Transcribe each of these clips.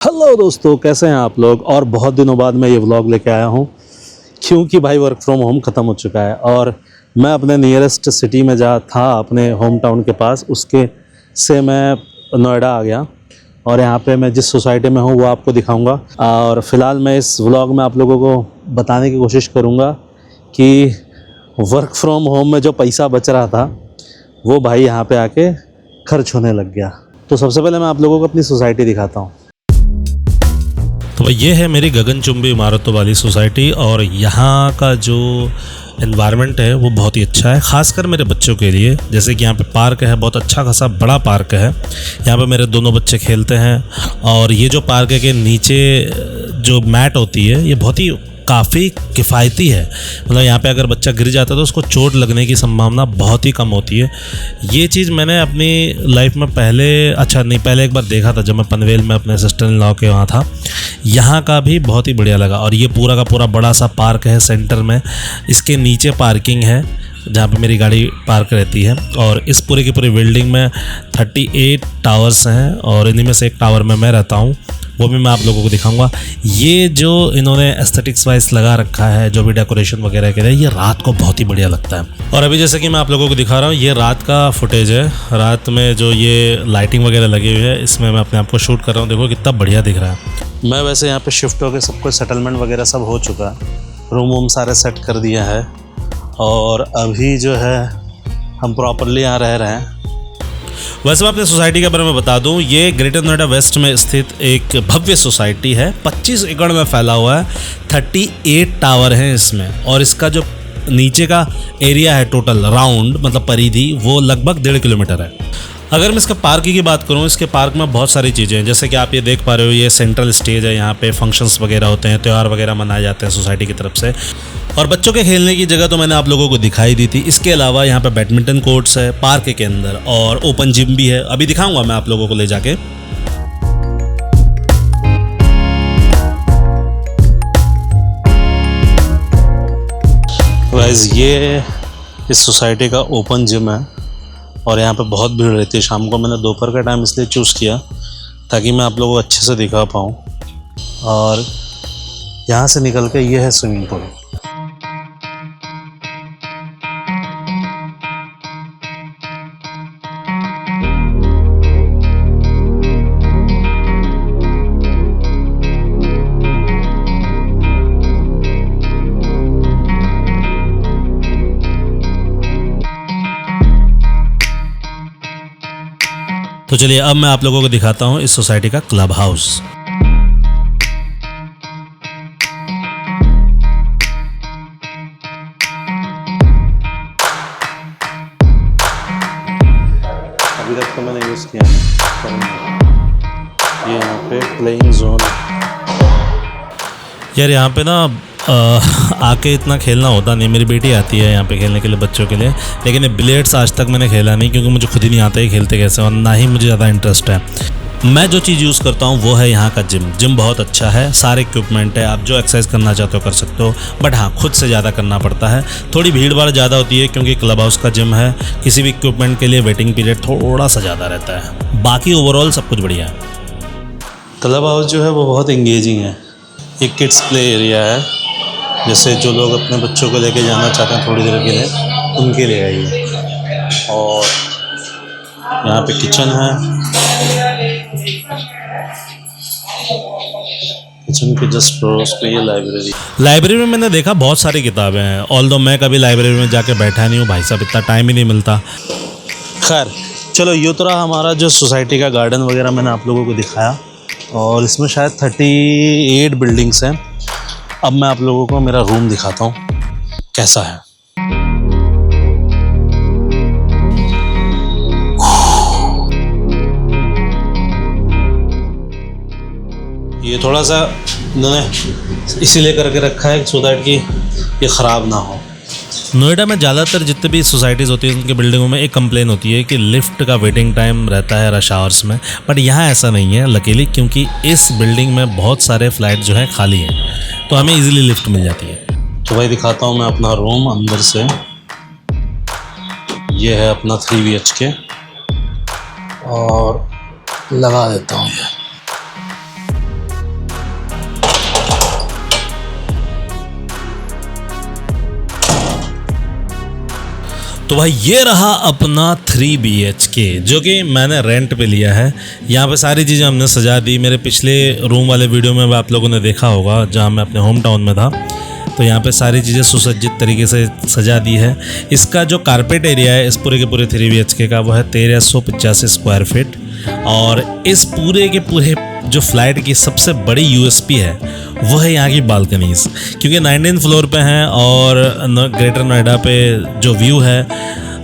Hello दोस्तों, कैसे हैं आप लोग। और बहुत दिनों बाद मैं ये व्लॉग लेके आया हूँ क्योंकि भाई वर्क फ्रॉम होम ख़त्म हो चुका है और मैं अपने नियरेस्ट सिटी में जा था अपने होम टाउन के पास, उसके से मैं नोएडा आ गया और यहाँ पे मैं जिस सोसाइटी में हूँ वो आपको दिखाऊंगा। और फ़िलहाल मैं इस व्लॉग में आप लोगों को बताने की कोशिश करूँगा कि वर्क फ्रॉम होम में जो पैसा बच रहा था वो भाई यहाँ पे आके खर्च होने लग गया। तो सबसे पहले मैं आप लोगों को अपनी सोसाइटी दिखाता हूँ। तो भाई ये है मेरी गगनचुंबी इमारतों वाली सोसाइटी और यहाँ का जो एनवायरनमेंट है वो बहुत ही अच्छा है, खासकर मेरे बच्चों के लिए। जैसे कि यहाँ पे पार्क है, बहुत अच्छा खासा बड़ा पार्क है। यहाँ पे मेरे दोनों बच्चे खेलते हैं और ये जो पार्क है के नीचे जो मैट होती है ये बहुत ही काफ़ी किफ़ायती है। मतलब यहाँ पे अगर बच्चा गिर जाता है तो उसको चोट लगने की संभावना बहुत ही कम होती है। ये चीज़ मैंने अपनी लाइफ में पहले एक बार देखा था जब मैं पनवेल में अपने सिस्टर इन लॉ के वहाँ था। यहाँ का भी बहुत ही बढ़िया लगा। और ये पूरा का पूरा बड़ा सा पार्क है सेंटर में, इसके नीचे पार्किंग है जहाँ पे मेरी गाड़ी पार्क रहती है। और इस पूरे की पूरी बिल्डिंग में 38 टावर्स हैं और इन्हीं में से एक टावर में मैं रहता हूँ, वो भी मैं आप लोगों को दिखाऊंगा। ये जो इन्होंने एस्थेटिक्स वाइज लगा रखा है, जो भी डेकोरेशन वगैरह के लिए, ये रात को बहुत ही बढ़िया लगता है। और अभी जैसे कि मैं आप लोगों को दिखा रहा हूँ, ये रात का फुटेज है। रात में जो ये लाइटिंग वगैरह लगी हुई है, इसमें मैं अपने आप को शूट कर रहा हूँ। देखो कितना बढ़िया दिख रहा है। मैं वैसे यहाँ पे शिफ्ट होकर सब कुछ सेटलमेंट वगैरह सब हो चुका है, रूम वूम सारे सेट कर दिया है और अभी जो है हम प्रॉपरली यहाँ रह रहे हैं। वैसे मैं अपने सोसाइटी के बारे में बता दूं, ये ग्रेटर नोएडा वेस्ट में स्थित एक भव्य सोसाइटी है। 25 एकड़ में फैला हुआ है, 38 टावर हैं इसमें और इसका जो नीचे का एरिया है टोटल राउंड मतलब परिधि वो लगभग 1.5 किलोमीटर है। अगर मैं इसके पार्क की बात करूं, इसके पार्क में बहुत सारी चीज़ें हैं। जैसे कि आप ये देख पा रहे हो, ये सेंट्रल स्टेज है, यहाँ पे फंक्शंस वगैरह होते हैं, त्यौहार वगैरह मनाए जाते हैं सोसाइटी की तरफ से। और बच्चों के खेलने की जगह तो मैंने आप लोगों को दिखाई दी थी। इसके अलावा यहाँ पे बैडमिंटन कोर्ट्स है पार्क के अंदर और ओपन जिम भी है, अभी दिखाऊंगा मैं आप लोगों को ले जाके। गाइस ये इस सोसाइटी का ओपन जिम है और यहाँ पे बहुत भीड़ रहती है शाम को। मैंने दोपहर का टाइम इसलिए चूज़ किया ताकि मैं आप लोगों को अच्छे से दिखा पाऊँ। और यहाँ से निकल के ये है स्विमिंग पूल। तो चलिए अब मैं आप लोगों को दिखाता हूँ इस सोसाइटी का क्लब हाउस। अभी तक तो मैंने यूज़ किया है। ये यहाँ पे प्लेइंग जोन। यार यहाँ पे ना आके इतना खेलना होता नहीं। मेरी बेटी आती है यहाँ पे खेलने के लिए बच्चों के लिए, लेकिन ये बिलियर्ड्स आज तक मैंने खेला नहीं क्योंकि मुझे खुद ही नहीं आता है खेलते कैसे और ना ही मुझे ज़्यादा इंटरेस्ट है। मैं जो चीज़ यूज़ करता हूँ वो है यहाँ का जिम बहुत अच्छा है, सारे इक्विपमेंट है, आप जो एक्सरसाइज करना चाहते हो कर सकते हो। बट हाँ, खुद से ज़्यादा करना पड़ता है, थोड़ी भीड़ भाड़ ज़्यादा होती है क्योंकि क्लब हाउस का जिम है। किसी भी इक्विपमेंट के लिए वेटिंग पीरियड थोड़ा सा ज़्यादा रहता है, बाकी ओवरऑल सब कुछ बढ़िया है। क्लब हाउस जो है वो बहुत एंगेजिंग है। एक किड्स प्ले एरिया है, जैसे जो लोग अपने बच्चों को लेके जाना चाहते हैं थोड़ी देर के लिए, उनके लिए है ये। और यहाँ पे किचन है, किचन के जस्ट पड़ोस पे ये लाइब्रेरी में मैंने देखा बहुत सारी किताबें हैं, ऑल्दो मैं कभी लाइब्रेरी में जाके बैठा नहीं हूँ भाई साहब, इतना टाइम ही नहीं मिलता। खैर चलो, ये तो रहा हमारा जो सोसाइटी का गार्डन वगैरह मैंने आप लोगों को दिखाया और इसमें शायद 38 बिल्डिंग्स हैं। अब मैं आप लोगों को मेरा रूम दिखाता हूँ कैसा है। ये थोड़ा सा इन्होंने इसीलिए करके रखा है सो दैट कि ये ख़राब ना हो। नोएडा में ज़्यादातर जितने भी सोसाइटीज़ होती हैं उनकी बिल्डिंगों में एक कंप्लेन होती है कि लिफ्ट का वेटिंग टाइम रहता है रश आवर्स में, बट यहाँ ऐसा नहीं है लकीली, क्योंकि इस बिल्डिंग में बहुत सारे फ्लैट जो हैं खाली हैं, तो हमें इजीली लिफ्ट मिल जाती है। तो भाई दिखाता हूँ मैं अपना रूम अंदर से। ये है अपना 3 BHK और लगा देता हूँ ये। तो भाई ये रहा अपना 3 BHK जो कि मैंने रेंट पे लिया है। यहाँ पे सारी चीज़ें हमने सजा दी। मेरे पिछले रूम वाले वीडियो में आप लोगों ने देखा होगा जहाँ मैं अपने होम टाउन में था, तो यहाँ पे सारी चीज़ें सुसज्जित तरीके से सजा दी है। इसका जो कारपेट एरिया है इस पूरे के पूरे 3 BHK का वो है 1385 स्क्वायर फीट। और इस पूरे के पूरे जो फ्लैट की सबसे बड़ी USP है वो है यहाँ की बालकनीज़, क्योंकि 19th फ्लोर पे हैं और ग्रेटर नोएडा पे जो व्यू है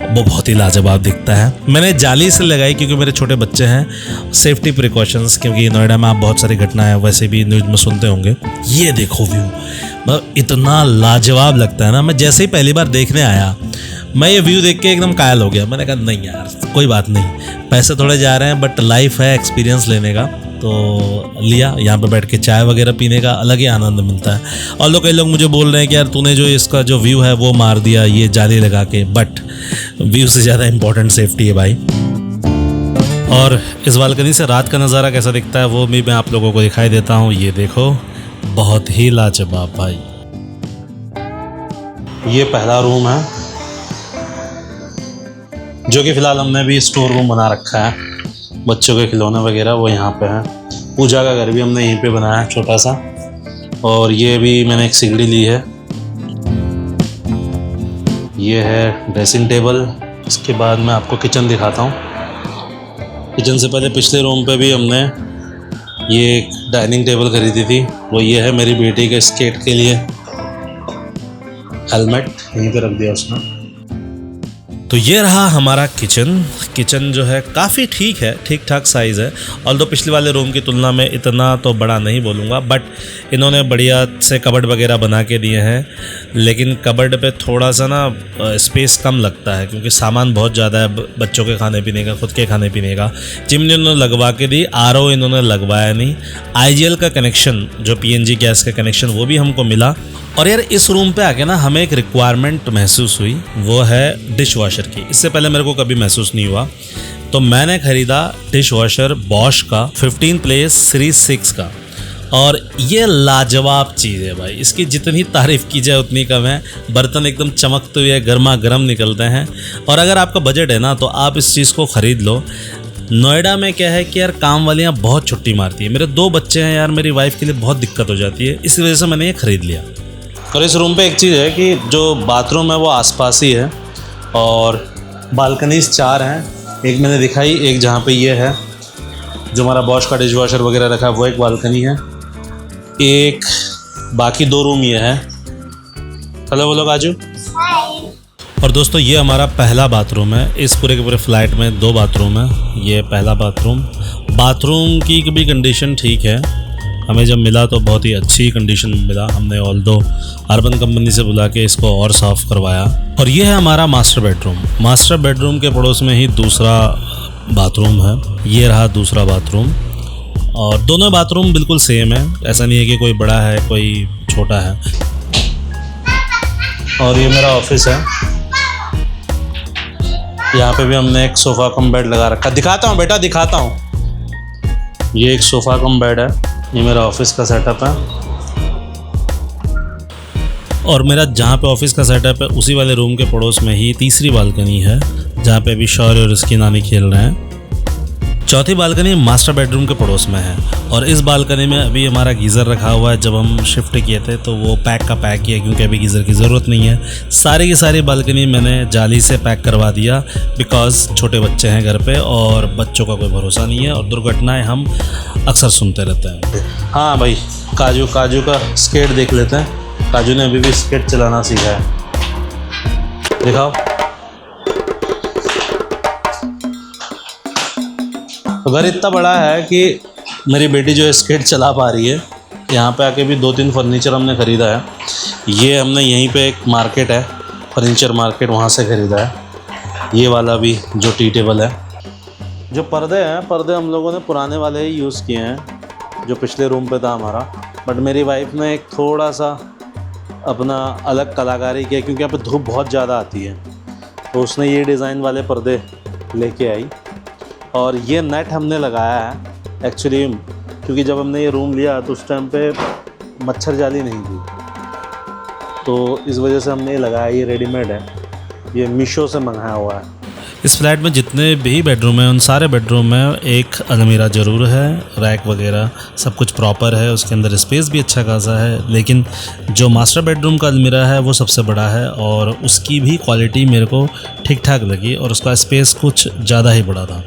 वो बहुत ही लाजवाब दिखता है। मैंने जाली से लगाई क्योंकि मेरे छोटे बच्चे हैं, सेफ्टी प्रिकॉशंस, क्योंकि नोएडा में आप बहुत सारी घटनाएं वैसे भी न्यूज़ में सुनते होंगे। ये देखो व्यू, मतलब इतना लाजवाब लगता है ना। मैं जैसे ही पहली बार देखने आया मैं ये व्यू देख के एकदम कायल हो गया। मैंने कहा नहीं यार कोई बात नहीं, पैसे थोड़े जा रहे हैं बट लाइफ है एक्सपीरियंस लेने का, तो लिया। यहाँ पे बैठ के चाय वगैरह पीने का अलग ही आनंद मिलता है। और कई लोग मुझे बोल रहे हैं कि यार तूने जो इसका जो व्यू है वो मार दिया ये जाली लगा के, बट व्यू से ज़्यादा इम्पोर्टेंट सेफ्टी है भाई। और इस बालकनी से रात का नज़ारा कैसा दिखता है वो भी मैं आप लोगों को दिखाई देता हूँ। ये देखो बहुत ही लाजवाब भाई। ये पहला रूम है जो कि फ़िलहाल हमने भी स्टोर रूम बना रखा है। बच्चों के खिलौने वगैरह वो यहाँ पे हैं। पूजा का घर भी हमने यहीं पे बनाया है छोटा सा। और ये भी मैंने एक सिगड़ी ली है। ये है ड्रेसिंग टेबल। इसके बाद मैं आपको किचन दिखाता हूँ। किचन से पहले पिछले रूम पे भी हमने ये एक डाइनिंग टेबल खरीदी थी। वो ये है मेरी बेटी के स्केट के लिए हेलमेट, यहीं पे रख दिया उसने। तो ये रहा हमारा किचन। किचन जो है काफ़ी ठीक है, ठीक ठाक साइज़ है। ऑल्दो पिछले वाले रूम की तुलना में इतना तो बड़ा नहीं बोलूँगा, बट इन्होंने बढ़िया से कबर्ड वगैरह बना के दिए हैं। लेकिन कबर्ड पे थोड़ा सा ना स्पेस कम लगता है क्योंकि सामान बहुत ज़्यादा है बच्चों के खाने पीने का, खुद के खाने पीने का। चिमनी इन्होंने लगवा के दी, RO इन्होंने लगवाया नहीं। IGL का कनेक्शन जो PNG गैस का कनेक्शन वो भी हमको मिला। और यार इस रूम पे आके ना हमें एक रिक्वायरमेंट महसूस हुई, वो है डिश वॉशर की। इससे पहले मेरे को कभी महसूस नहीं हुआ, तो मैंने ख़रीदा डिश वॉशर बॉश का 15 प्लेस सीरीज 6 का। और ये लाजवाब चीज़ है भाई, इसकी जितनी तारीफ़ की जाए उतनी कम है। बर्तन एकदम चमकते हुए गर्मा गर्म निकलते हैं। और अगर आपका बजट है ना तो आप इस चीज़ को ख़रीद लो। नोएडा में क्या है कि यार काम वालियाँ बहुत छुट्टी मारती है। मेरे 2 बच्चे हैं यार, मेरी वाइफ के लिए बहुत दिक्कत हो जाती है, इसी वजह से मैंने ये ख़रीद लिया। और इस रूम पे एक चीज़ है कि जो बाथरूम है वो आसपास ही है और बालकनीज 4 हैं। एक मैंने दिखाई, एक जहाँ पे ये है जो हमारा बॉश का डिश वॉशर वगैरह रखा है वो एक बालकनी है। एक बाकी 2 रूम ये है। हेलो बोलो काजू। और दोस्तों ये हमारा पहला बाथरूम है। इस पूरे के पूरे फ्लैट में 2 बाथरूम है। ये पहला बाथरूम की भी कंडीशन ठीक है। हमें जब मिला तो बहुत ही अच्छी कंडीशन में मिला। हमने ऑल्दो अर्बन कंपनी से बुला के इसको और साफ़ करवाया। और ये है हमारा मास्टर बेडरूम के पड़ोस में ही दूसरा बाथरूम है। ये रहा दूसरा बाथरूम। और दोनों बाथरूम बिल्कुल सेम है, ऐसा नहीं है कि कोई बड़ा है कोई छोटा है। और ये मेरा ऑफिस है। यहाँ पे भी हमने एक सोफ़ा कम बेड लगा रखा। दिखाता हूँ बेटा, दिखाता हूँ। ये एक सोफ़ा कम बेड है। ये मेरा ऑफिस का सेटअप है। और मेरा जहाँ पे ऑफिस का सेटअप है उसी वाले रूम के पड़ोस में ही तीसरी बालकनी है जहाँ पे अभी शौर्य और उसकी नानी खेल रहे हैं। चौथी बालकनी मास्टर बेडरूम के पड़ोस में है। और इस बालकनी में अभी हमारा गीज़र रखा हुआ है। जब हम शिफ्ट किए थे तो वो पैक ही है क्योंकि अभी गीज़र की ज़रूरत नहीं है। सारी की सारी बालकनी मैंने जाली से पैक करवा दिया बिकॉज़ छोटे बच्चे हैं घर पे और बच्चों का कोई भरोसा नहीं है और दुर्घटनाएं हम अक्सर सुनते रहते हैं। हाँ भाई, काजू का स्केट देख लेते हैं। काजू ने अभी भी स्केट चलाना सीखा है। दिखाओ। तो घर इतना बड़ा है कि मेरी बेटी जो है स्केट चला पा रही है। यहाँ पे आके भी 2-3 फर्नीचर हमने ख़रीदा है। ये हमने यहीं पे एक मार्केट है, फर्नीचर मार्केट, वहाँ से ख़रीदा है। ये वाला भी जो टी टेबल है। जो पर्दे हैं, पर्दे हम लोगों ने पुराने वाले ही यूज़ किए हैं जो पिछले रूम पे था हमारा। बट मेरी वाइफ ने एक थोड़ा सा अपना अलग कलाकारी किया क्योंकि यहाँ पे धूप बहुत ज़्यादा आती है, तो उसने ये डिज़ाइन वाले पर्दे लेके आई। और ये नेट हमने लगाया है एक्चुअली क्योंकि जब हमने ये रूम लिया तो उस टाइम पे मच्छर जाली नहीं थी, तो इस वजह से हमने ये लगाया। ये रेडीमेड है। ये मीशो से मंगाया हुआ है। इस फ्लैट में जितने भी बेडरूम हैं उन सारे बेडरूम में एक अलमीरा ज़रूर है, रैक वगैरह सब कुछ प्रॉपर है, उसके अंदर स्पेस भी अच्छा खासा है। लेकिन जो मास्टर बेडरूम का अलमीरा है वो सबसे बड़ा है और उसकी भी क्वालिटी मेरे को ठीक ठाक लगी और उसका स्पेस कुछ ज़्यादा ही बड़ा था।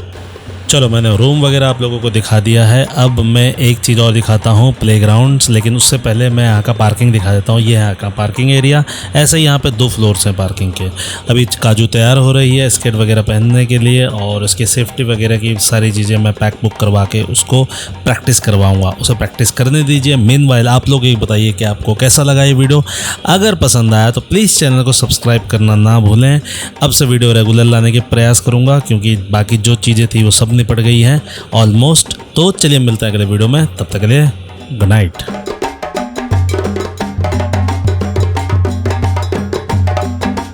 चलो मैंने रूम वगैरह आप लोगों को दिखा दिया है। अब मैं एक चीज़ और दिखाता हूँ, प्लेग्राउंड्स। लेकिन उससे पहले मैं यहाँ का पार्किंग दिखा देता हूँ। ये है यहाँ का पार्किंग एरिया। ऐसे ही यहाँ पे 2 फ्लोर्स हैं पार्किंग के। अभी काजू तैयार हो रही है स्केट वगैरह पहनने के लिए और उसकी सेफ्टी वगैरह की सारी चीज़ें मैं पैक बुक करवा के उसको प्रैक्टिस करवाऊँगा। उसे प्रैक्टिस करने दीजिए। मीनवाइल आप लोग ये बताइए कि आपको कैसा लगा ये वीडियो। अगर पसंद आया तो प्लीज़ चैनल को सब्सक्राइब करना ना भूलें। अब से वीडियो रेगुलर लाने के प्रयास करूँगा क्योंकि बाकी जो चीज़ें थी वो सब निपट गई हैं ऑलमोस्ट। तो चलिए मिलते हैं अगले वीडियो में, तब तक के लिए गुड नाइट।